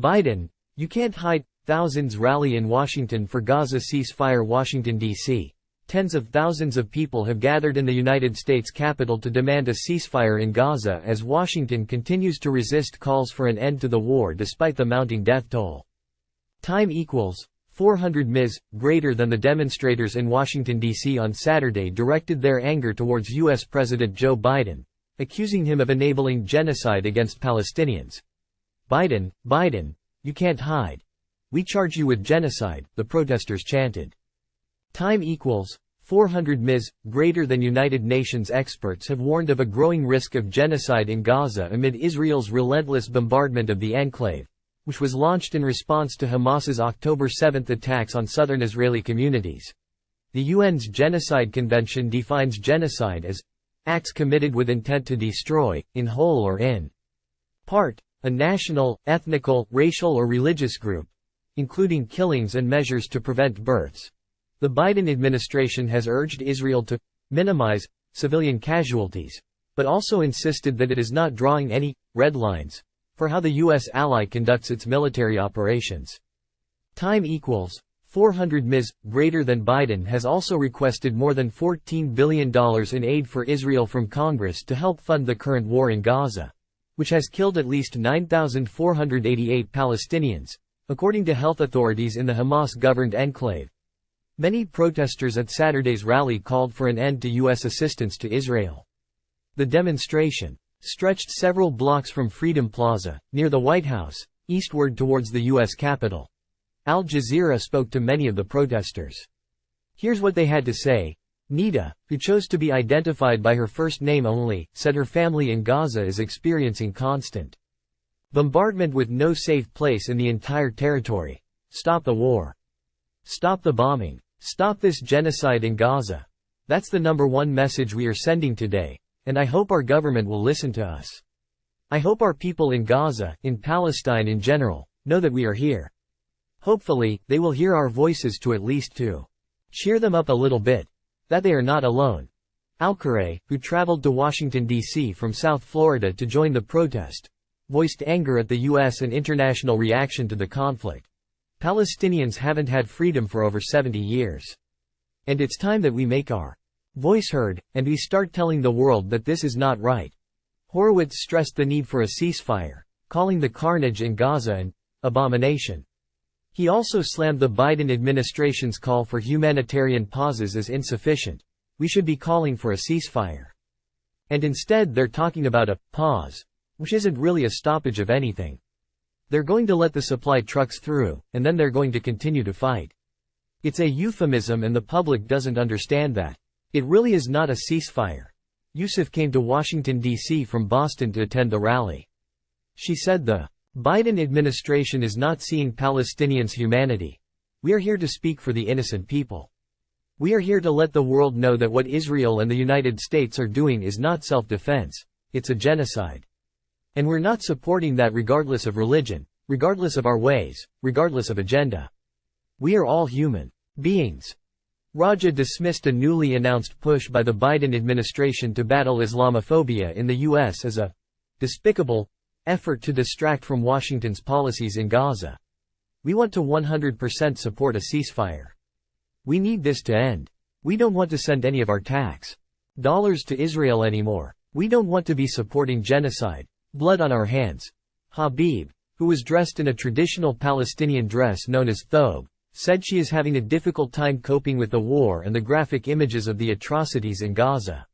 Biden, you can't hide. Thousands rally in Washington for Gaza ceasefire. Washington, D.C. Tens of thousands of people have gathered in the United States Capitol to demand a ceasefire in Gaza as Washington continues to resist calls for an end to the war despite the mounting death toll. Time equals 400 ms, greater than the demonstrators in Washington, D.C. on Saturday directed their anger towards U.S. President Joe Biden, accusing him of enabling genocide against Palestinians. Biden, you can't hide. We charge you with genocide, the protesters chanted. Time equals 400 ms, greater than. United Nations experts have warned of a growing risk of genocide in Gaza amid Israel's relentless bombardment of the enclave, which was launched in response to Hamas's October 7 attacks on southern Israeli communities. The UN's Genocide Convention defines genocide as acts committed with intent to destroy, in whole or in part, a national, ethnical, racial or religious group, including killings and measures to prevent births. The Biden administration has urged Israel to minimize civilian casualties, but also insisted that it is not drawing any red lines for how the U.S. ally conducts its military operations. Time equals 400 ms, greater than. Biden has also requested more than $14 billion in aid for Israel from Congress to help fund the current war in Gaza, which has killed at least 9,488 Palestinians, according to health authorities in the Hamas-governed enclave. Many protesters at Saturday's rally called for an end to U.S. assistance to Israel. The demonstration stretched several blocks from Freedom Plaza, near the White House, eastward towards the U.S. Capitol. Al Jazeera spoke to many of the protesters. Here's what they had to say. Nida, who chose to be identified by her first name only, said her family in Gaza is experiencing constant bombardment with no safe place in the entire territory. Stop the war. Stop the bombing. Stop this genocide in Gaza. That's the number one message we are sending today, and I hope our government will listen to us. I hope our people in Gaza, in Palestine in general, know that we are here. Hopefully, they will hear our voices to at least to cheer them up a little bit, that they are not alone. Al-Qurray, who traveled to Washington, D.C. from South Florida to join the protest, voiced anger at the U.S. and international reaction to the conflict. Palestinians haven't had freedom for over 70 years. And it's time that we make our voice heard, and we start telling the world that this is not right. Horowitz stressed the need for a ceasefire, calling the carnage in Gaza an abomination. He also slammed the Biden administration's call for humanitarian pauses as insufficient. We should be calling for a ceasefire. And instead they're talking about a pause, which isn't really a stoppage of anything. They're going to let the supply trucks through, and then they're going to continue to fight. It's a euphemism and the public doesn't understand that. It really is not a ceasefire. Yusuf came to Washington, D.C. from Boston to attend the rally. She said the Biden administration is not seeing Palestinians' humanity. We are here to speak for the innocent people. We are here to let the world know that what Israel and the United States are doing is not self-defense, it's a genocide. And we're not supporting that regardless of religion, regardless of our ways, regardless of agenda. We are all human beings. Raja dismissed a newly announced push by the Biden administration to battle Islamophobia in the U.S. as a despicable effort to distract from Washington's policies in Gaza. We want to 100% support a ceasefire. We need this to end. We don't want to send any of our tax dollars to Israel anymore. We don't want to be supporting genocide. Blood on our hands. Habib, who was dressed in a traditional Palestinian dress known as thobe, said she is having a difficult time coping with the war and the graphic images of the atrocities in Gaza.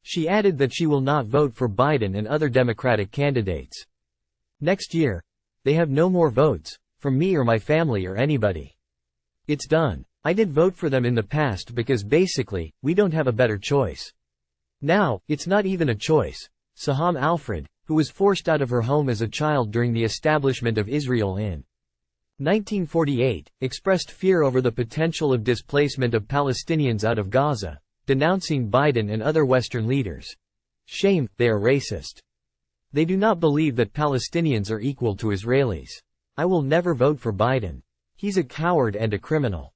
She added that she will not vote for Biden and other Democratic candidates. Next year, they have no more votes, from me or my family or anybody. It's done. I did vote for them in the past because basically, we don't have a better choice. Now, it's not even a choice. Saham Alfred, who was forced out of her home as a child during the establishment of Israel in 1948, expressed fear over the potential of displacement of Palestinians out of Gaza, denouncing Biden and other Western leaders. Shame, they are racist. They do not believe that Palestinians are equal to Israelis. I will never vote for Biden. He's a coward and a criminal.